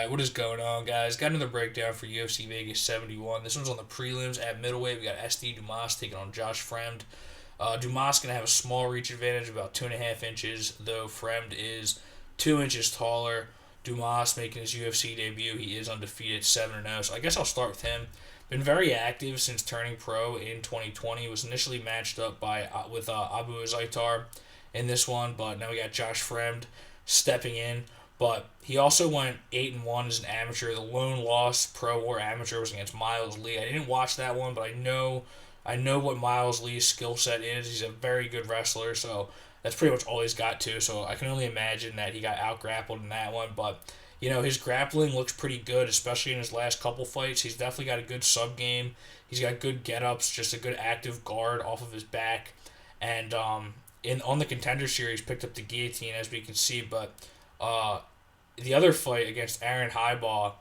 Alright, what is going on, guys? Got another breakdown for UFC Vegas 71. This one's on the prelims at middleweight. We got Dumas taking on Josh Fremd. Dumas going to have a small reach advantage, about 2.5 inches, though Fremd is 2 inches taller. Dumas making his UFC debut. He is undefeated, 7-0. So I guess I'll start with him. Been very active since turning pro in 2020. Was initially matched up with Abu Azaitar in this one, but now we got Josh Fremd stepping in. But he also went 8-1 as an amateur. The lone loss, pro or amateur, was against Miles Lee. I didn't watch that one, but I know what Miles Lee's skill set is. He's a very good wrestler, so that's pretty much all he's got to. So I can only imagine that he got out grappled in that one. But his grappling looks pretty good, especially in his last couple fights. He's definitely got a good sub game. He's got good get ups, just a good active guard off of his back, and on the Contender series picked up the guillotine, as we can see, but. The other fight against Aaron Highbaugh,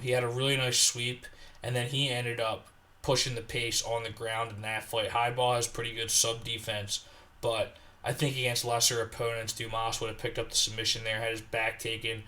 he had a really nice sweep, and then he ended up pushing the pace on the ground in that fight. Highbaugh has pretty good sub defense, but I think against lesser opponents, Dumas would have picked up the submission there, had his back taken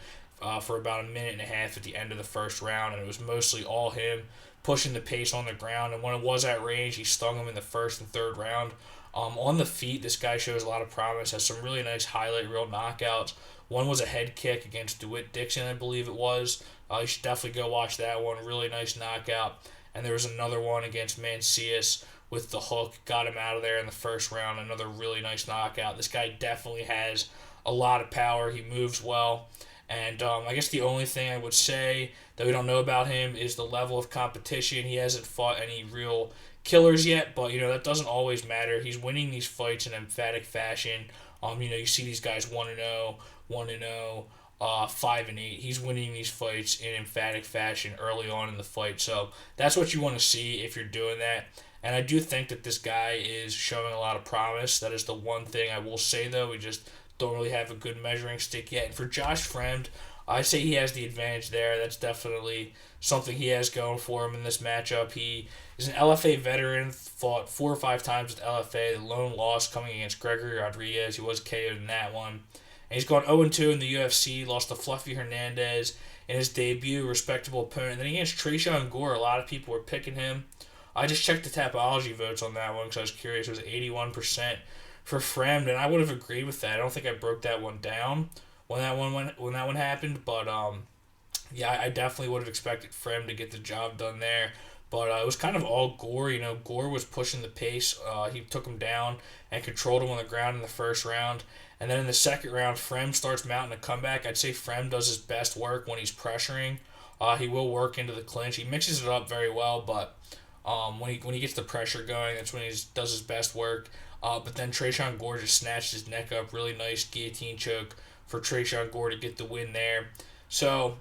for about a minute and a half at the end of the first round, and it was mostly all him pushing the pace on the ground, and when it was at range, he stung him in the first and third round. On the feet, this guy shows a lot of promise, has some really nice highlight reel knockouts. One was a head kick against DeWitt Dixon, I believe it was. You should definitely go watch that one. Really nice knockout. And there was another one against Mancius with the hook. Got him out of there in the first round. Another really nice knockout. This guy definitely has a lot of power. He moves well. And I guess the only thing I would say that we don't know about him is the level of competition. He hasn't fought any real killers yet, but that doesn't always matter. He's winning these fights in emphatic fashion. You see these guys 1-0, 1-0, 5-8. He's winning these fights in emphatic fashion early on in the fight. So that's what you want to see if you're doing that. And I do think that this guy is showing a lot of promise. That is the one thing I will say, though. We just don't really have a good measuring stick yet. And for Josh Fremd, I say he has the advantage there. That's definitely something he has going for him in this matchup. He is an LFA veteran, fought 4 or 5 times with LFA. The lone loss coming against Gregory Rodriguez. He was KO'd in that one. And he's gone 0-2 in the UFC, lost to Fluffy Hernandez in his debut, respectable opponent. And then against Tresean Gore, a lot of people were picking him. I just checked the Tapology votes on that one because I was curious. It was 81% for Fremd, and I would have agreed with that. I don't think I broke that one down when that one happened, but I definitely would have expected Frem to get the job done there. But it was kind of all Gore. Gore was pushing the pace. He took him down and controlled him on the ground in the first round. And then in the second round, Frem starts mounting a comeback. I'd say Frem does his best work when he's pressuring. He will work into the clinch. He mixes it up very well, but when he gets the pressure going, that's when he does his best work. But then Tresean Gore just snatched his neck up. Really nice guillotine choke for Tresean Gore to get the win there. So,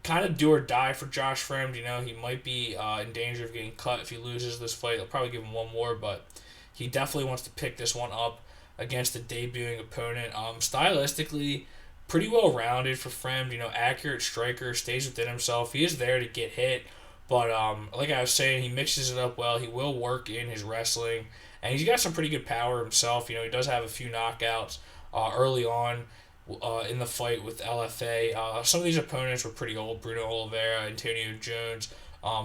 kind of do or die for Josh Fremd. He might be in danger of getting cut if he loses this fight. They'll probably give him one more, but he definitely wants to pick this one up against a debuting opponent. Stylistically, pretty well-rounded for Fremd. Accurate striker, stays within himself. He is there to get hit, but like I was saying, he mixes it up well. He will work in his wrestling, and he's got some pretty good power himself. He does have a few knockouts early on in the fight with LFA. Some of these opponents were pretty old. Bruno Oliveira, Antonio Jones,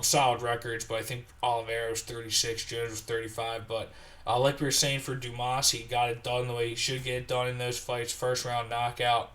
solid records, but I think Oliveira was 36, Jones was 35. But like we were saying for Dumas, he got it done the way he should get it done in those fights. First round knockout.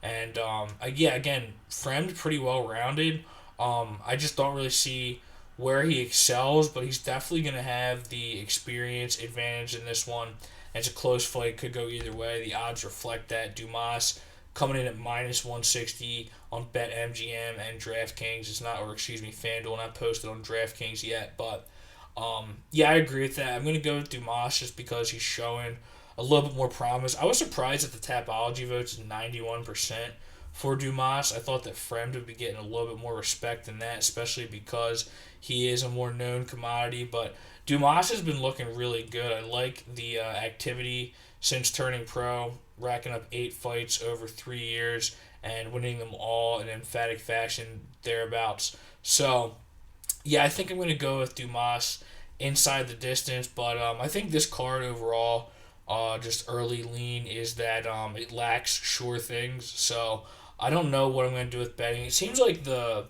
And again, Fremd pretty well rounded. I just don't really see where he excels, but he's definitely going to have the experience advantage in this one. It's a close fight, could go either way. The odds reflect that. Dumas coming in at -160 on BetMGM and DraftKings. FanDuel, not posted on DraftKings yet, but I agree with that. I'm going to go with Dumas just because he's showing a little bit more promise. I was surprised that the Tapology votes is 91% for Dumas. I thought that Fremd would be getting a little bit more respect than that, especially because he is a more known commodity, but Dumas has been looking really good. I like the activity since turning pro, racking up 8 fights over 3 years and winning them all in emphatic fashion thereabouts. So, I think I'm going to go with Dumas inside the distance, but I think this card overall, just early lean, is that it lacks sure things. So I don't know what I'm going to do with betting. It seems like the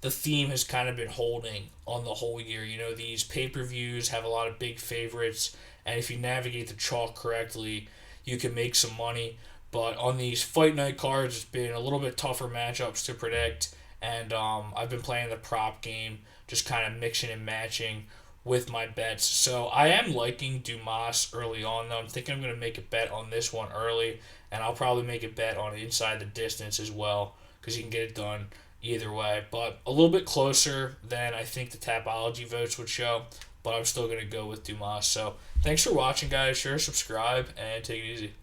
theme has kind of been holding on the whole year. You know, these pay-per-views have a lot of big favorites, and if you navigate the chalk correctly, you can make some money. But on these fight night cards, it's been a little bit tougher matchups to predict, and I've been playing the prop game, just kind of mixing and matching with my bets. So I am liking Dumas early on, though. I'm thinking I'm going to make a bet on this one early, and I'll probably make a bet on inside the distance as well, because you can get it done either way. But a little bit closer than I think the Tapology votes would show, but I'm still going to go with Dumas. So thanks for watching, guys. Sure, subscribe, and take it easy.